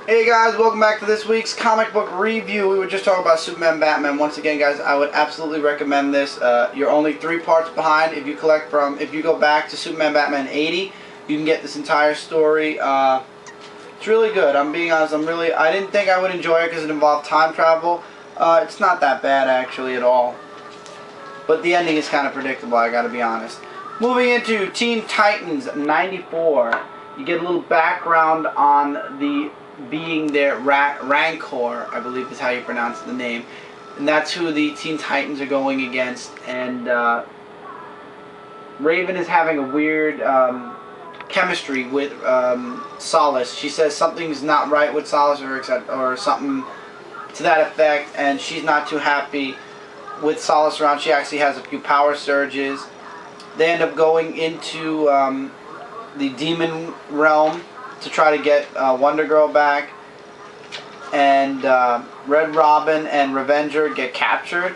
Hey guys, welcome back to this week's comic book review. We were just talking about Superman Batman. Once again guys, I would absolutely recommend this. You're only 3 parts behind. If you go back to Superman Batman 80, you can get this entire story. It's really good. I'm being honest, I didn't think I would enjoy it because it involved time travel. It's not that bad actually at all. But the ending is kind of predictable, I gotta be honest. Moving into Teen Titans 94, you get a little background on the being their Rancor, I believe is how you pronounce the name, and that's who the Teen Titans are going against. And Raven is having a weird chemistry with Solace. She says something's not right with Solace, or something to that effect, and she's not too happy with Solace around. She actually has a few power surges. They end up going into the demon realm to try to get Wonder Girl back, and Red Robin and Avenger get captured,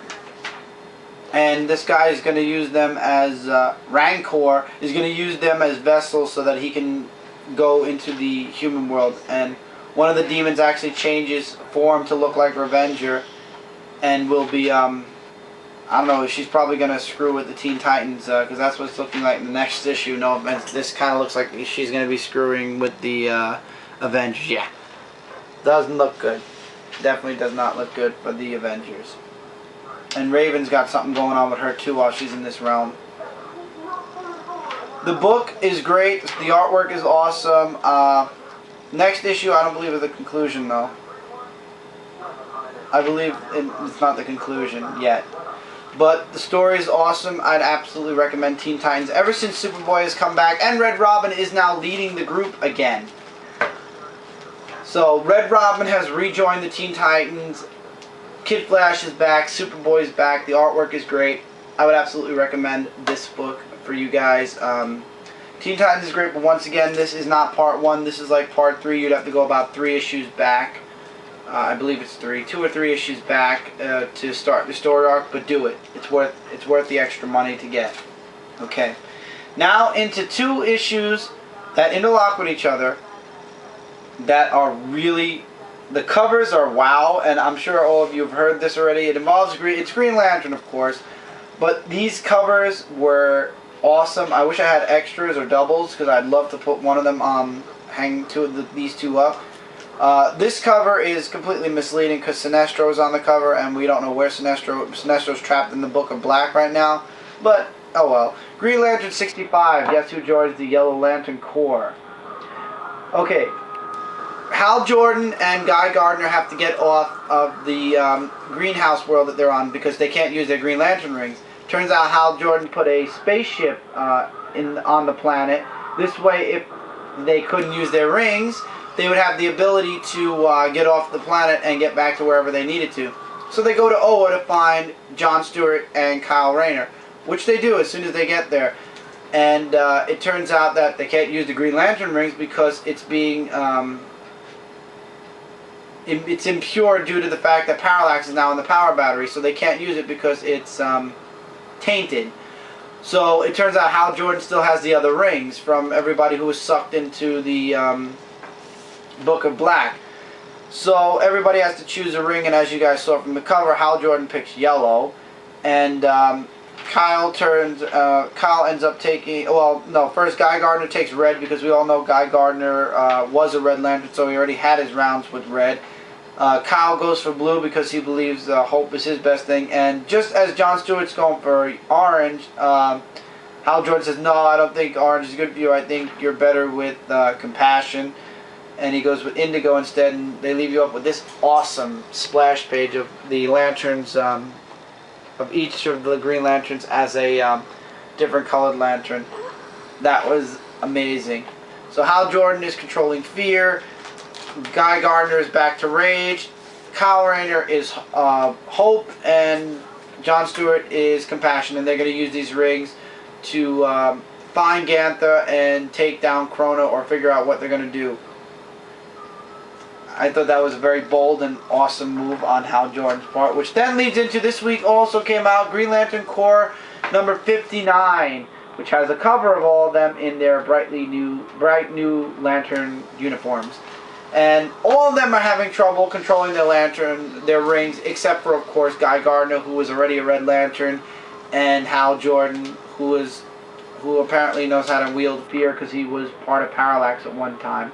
and this guy is going to use them as Rancor is going to use them as vessels so that he can go into the human world. And one of the demons actually changes form to look like Avenger and will be I don't know, she's probably going to screw with the Teen Titans, because that's what it's looking like in the next issue. No offense, this kind of looks like she's going to be screwing with the Avengers. Yeah, doesn't look good. Definitely does not look good for the Avengers. And Raven's got something going on with her too while she's in this realm. The book is great. The artwork is awesome. Next issue, I don't believe is the conclusion though. I believe it's not the conclusion yet. But the story is awesome. I'd absolutely recommend Teen Titans. Ever since Superboy has come back, and Red Robin is now leading the group again. So Red Robin has rejoined the Teen Titans. Kid Flash is back. Superboy is back. The artwork is great. I would absolutely recommend this book for you guys. Teen Titans is great, but once again, this is not part 1. This is like part 3. You'd have to go about 3 issues back. I believe it's 2 or 3 issues back to start the story arc, but do it. It's worth the extra money to get. Okay. Now into 2 issues that interlock with each other that are really, the covers are wow, and I'm sure all of you have heard this already. It involves it's Green Lantern, of course, but these covers were awesome. I wish I had extras or doubles because I'd love to put one of them hang these 2 up. This cover is completely misleading because Sinestro is on the cover, and we don't know where Sinestro's trapped in the Book of Black right now. But, oh well. Green Lantern 65, guess who joins the Yellow Lantern Corps? Okay. Hal Jordan and Guy Gardner have to get off of the greenhouse world that they're on because they can't use their Green Lantern rings. Turns out Hal Jordan put a spaceship on the planet. This way, if they couldn't use their rings, they would have the ability to get off the planet and get back to wherever they needed to. So they go to Oa to find John Stewart and Kyle Rayner, which they do as soon as they get there. And it turns out that they can't use the Green Lantern rings because it's being it's impure due to the fact that Parallax is now in the power battery, so they can't use it because it's tainted. So it turns out Hal Jordan still has the other rings from everybody who was sucked into the Book of Black. So everybody has to choose a ring, and as you guys saw from the cover, Hal Jordan picks yellow, and Kyle ends up taking, well, no, first Guy Gardner takes red because we all know Guy Gardner was a Red Lantern, so he already had his rounds with red. Kyle goes for blue because he believes hope is his best thing, and just as John Stewart's going for orange, Hal Jordan says, no, I don't think orange is good for you, I think you're better with compassion. And he goes with indigo instead, and they leave you up with this awesome splash page of the lanterns, of each of the Green Lanterns as a different colored lantern. That was amazing. So Hal Jordan is controlling fear, Guy Gardner is back to rage, Kyle Rayner is hope, and John Stewart is compassion, and they're going to use these rings to find Gantha and take down Krona or figure out what they're going to do. I thought that was a very bold and awesome move on Hal Jordan's part, which then leads into this week also came out Green Lantern Corps number 59, which has a cover of all of them in their bright new lantern uniforms. And all of them are having trouble controlling their lantern, their rings, except for, of course, Guy Gardner, who was already a Red Lantern, and Hal Jordan, who apparently knows how to wield fear because he was part of Parallax at one time.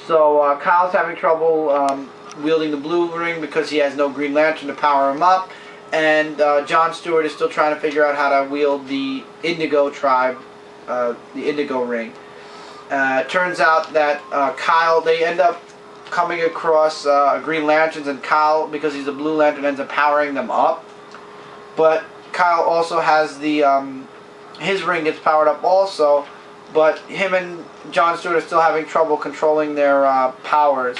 So Kyle's having trouble wielding the blue ring because he has no Green Lantern to power him up. And John Stewart is still trying to figure out how to wield the Indigo tribe, the Indigo ring. Turns out that Kyle, they end up coming across Green Lanterns, and Kyle, because he's a Blue Lantern, ends up powering them up. But Kyle also has the, his ring gets powered up also, but him and John Stewart are still having trouble controlling their powers.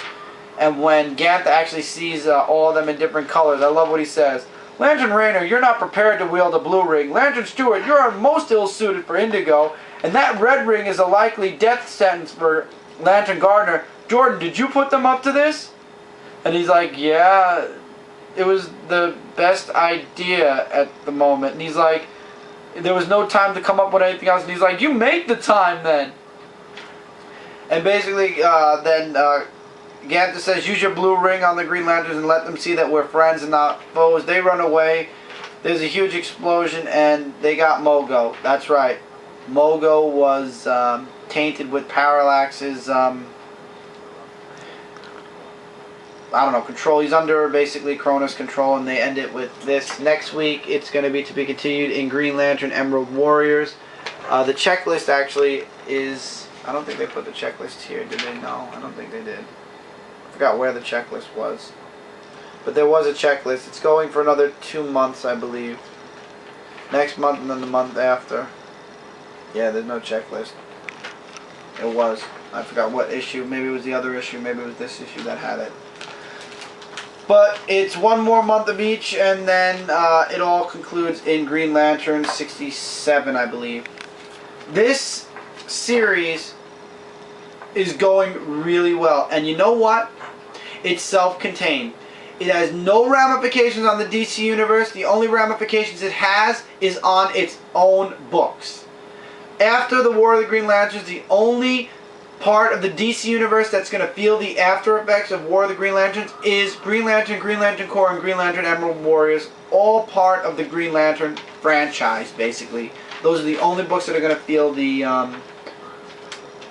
And when Gantha actually sees all of them in different colors, I love what he says. Lantern Rainer, you're not prepared to wield a blue ring. Lantern Stewart, you're most ill-suited for Indigo. And that red ring is a likely death sentence for Lantern Gardner. Jordan, did you put them up to this? And he's like, yeah, it was the best idea at the moment. And he's like, there was no time to come up with anything else. And he's like, you make the time then. And basically, then Gantha says, use your blue ring on the Green Lanterns and let them see that we're friends and not foes. They run away. There's a huge explosion, and they got Mogo. That's right. Mogo was tainted with Parallax's, I don't know, control. He's under basically Kronos' control, and they end it with this. Next week, it's going to be continued in Green Lantern Emerald Warriors. The checklist actually is, I don't think they put the checklist here, did they? No, I don't think they did. I forgot where the checklist was. But there was a checklist. It's going for another 2 months, I believe. Next month and then the month after. Yeah, there's no checklist. It was. I forgot what issue. Maybe it was the other issue. Maybe it was this issue that had it. But it's one more month of each, and then it all concludes in Green Lantern 67, I believe. This series is going really well. And you know what? It's self-contained. It has no ramifications on the DC Universe. The only ramifications it has is on its own books. After the War of the Green Lanterns, the only part of the DC Universe that's going to feel the after effects of War of the Green Lanterns is Green Lantern, Green Lantern Corps, and Green Lantern Emerald Warriors. All part of the Green Lantern franchise, basically. Those are the only books that are going to feel the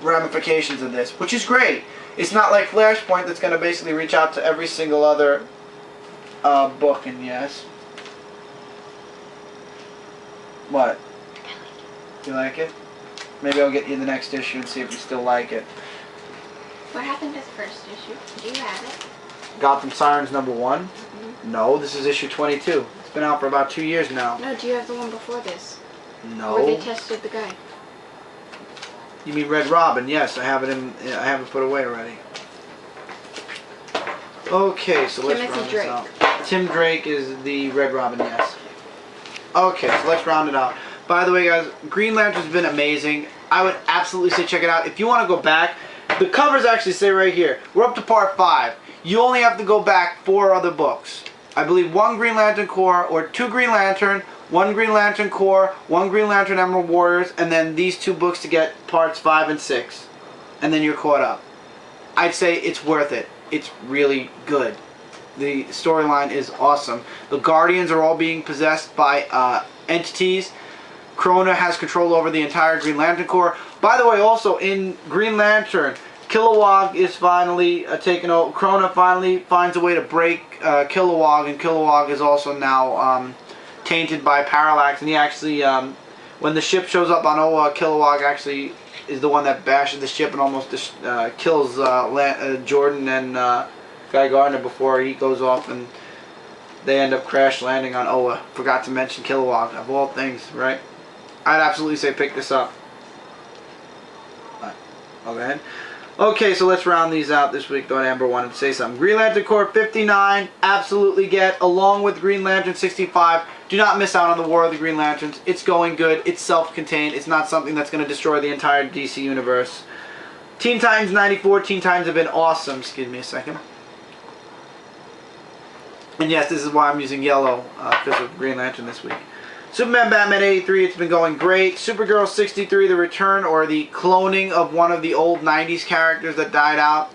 ramifications of this, which is great. It's not like Flashpoint that's going to basically reach out to every single other book. And yes, what? You like it? Maybe I'll get you the next issue and see if you still like it. What happened to the first issue? Do you have it? Gotham Sirens #1? Mm-hmm. No, this is issue 22. It's been out for about 2 years now. No, do you have the one before this? No. Where they tested the guy? You mean Red Robin? Yes, I have it I have it put away already. Okay, so let's round this out. Tim Drake is the Red Robin, yes. Okay, so let's round it out. By the way, guys, Green Lantern's been amazing. I would absolutely say check it out. If you want to go back, the covers actually say right here, we're up to part 5. You only have to go back 4 other books. I believe 1 Green Lantern Corps, or 2 Green Lantern, 1 Green Lantern Corps, 1 Green Lantern Emerald Warriors, and then these 2 books to get parts 5 and 6. And then you're caught up. I'd say it's worth it. It's really good. The storyline is awesome. The Guardians are all being possessed by entities. Krona has control over the entire Green Lantern Corps. By the way, also in Green Lantern, Kilowog is finally taken over. Krona finally finds a way to break Kilowog, and Kilowog is also now tainted by Parallax. And he actually, when the ship shows up on Oa, Kilowog actually is the one that bashes the ship and almost kills Jordan and Guy Gardner before he goes off, and they end up crash landing on Oa. Forgot to mention Kilowog, of all things, right? I'd absolutely say pick this up. I'll go ahead. Okay, so let's round these out this week. Thought Amber wanted to say something. Green Lantern Corps 59, absolutely get, along with Green Lantern 65. Do not miss out on the War of the Green Lanterns. It's going good. It's self-contained. It's not something that's going to destroy the entire DC Universe. Teen Titans 94. Teen Titans have been awesome. Excuse me a second. And yes, this is why I'm using yellow, because of Green Lantern this week. Superman Batman 83, it's been going great. Supergirl 63, the return or the cloning of one of the old 90s characters that died out.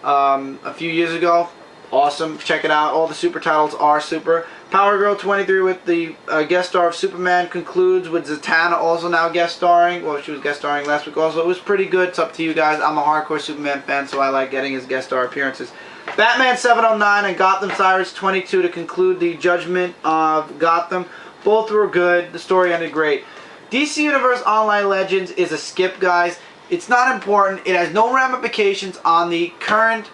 a few years ago. Awesome. Check it out. All the super titles are super. Power Girl 23 with the guest star of Superman concludes with Zatanna also now guest starring. Well, she was guest starring last week also. It was pretty good. It's up to you guys. I'm a hardcore Superman fan, so I like getting his guest star appearances. Batman 709 and Gotham Sirens 22 to conclude the Judgment of Gotham. Both were good. The story ended great. DC Universe Online Legends is a skip, guys. It's not important. It has no ramifications on the current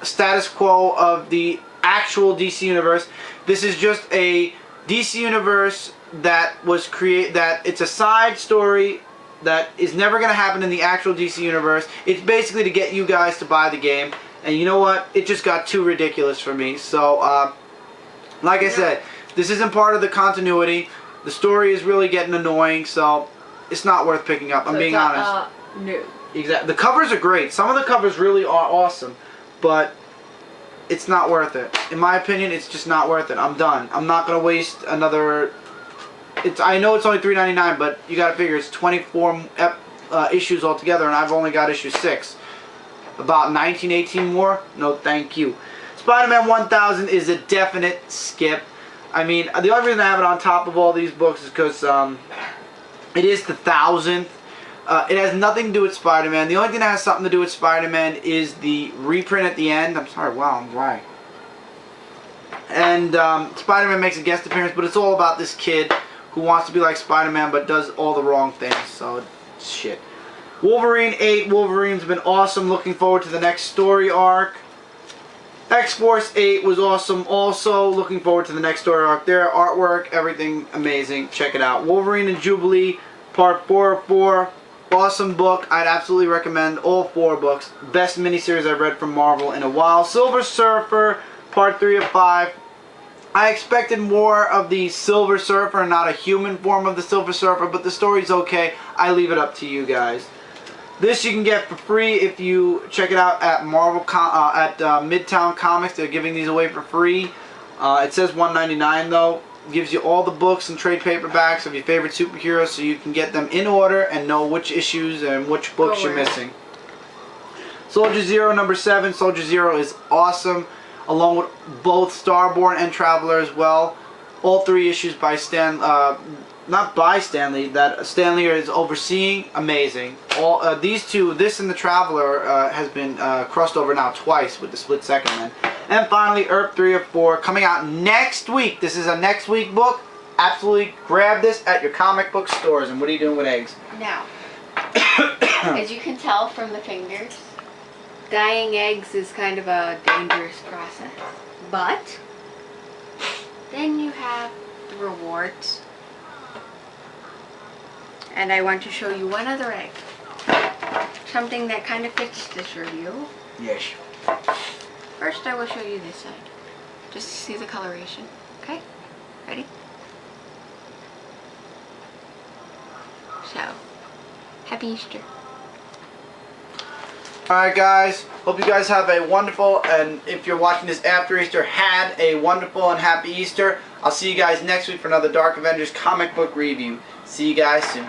status quo of the actual DC Universe. This is just a DC Universe that was it's a side story that is never going to happen in the actual DC Universe. It's basically to get you guys to buy the game. And you know what? It just got too ridiculous for me. So, like I said, this isn't part of the continuity. The story is really getting annoying, so it's not worth picking up. I'm being honest. No. Exactly. The covers are great. Some of the covers really are awesome, but it's not worth it. In my opinion, it's just not worth it. I'm done. I'm not gonna waste another. I know it's only $3.99, but you gotta figure it's 24 issues altogether, and I've only got issue 6. About 19, 18 more? No, thank you. Spider-Man 1000 is a definite skip. I mean, the only reason I have it on top of all these books is because it is the 1000th. It has nothing to do with Spider-Man. The only thing that has something to do with Spider-Man is the reprint at the end. I'm sorry, wow, I'm dry. And Spider-Man makes a guest appearance, but it's all about this kid who wants to be like Spider-Man but does all the wrong things. So, shit. Wolverine 8. Wolverine's been awesome. Looking forward to the next story arc. X-Force 8 was awesome also. Looking forward to the next story arc there. Artwork, everything amazing. Check it out. Wolverine and Jubilee, part 4 of 4. Awesome book. I'd absolutely recommend all 4 books. Best miniseries I've read from Marvel in a while. Silver Surfer, part 3 of 5. I expected more of the Silver Surfer, not a human form of the Silver Surfer, but the story's okay. I leave it up to you guys. This you can get for free if you check it out at Midtown Comics. They're giving these away for free. It says $1.99 though. Gives you all the books and trade paperbacks of your favorite superheroes, so you can get them in order and know which issues and which books you're missing. Soldier Zero number 7. Soldier Zero is awesome, along with both Starborn and Traveler as well. All 3 issues by not by Stanley, that Stanley is overseeing. Amazing. All these two, this and the Traveler, has been crossed over now twice with the Split Second Man. And finally, Earth 3 of 4 coming out next week. This is a next week book. Absolutely grab this at your comic book stores. And what are you doing with eggs? Now, as you can tell from the fingers, Dyeing eggs is kind of a dangerous process. But then you have the rewards. And I want to show you one other egg. Something that kind of fits this review. Yes. First I will show you this side. Just to see the coloration. Okay? Ready? So, happy Easter. Alright guys, hope you guys have a wonderful, and if you're watching this after Easter, had a wonderful and happy Easter. I'll see you guys next week for another Dark Avengers comic book review. See you guys soon.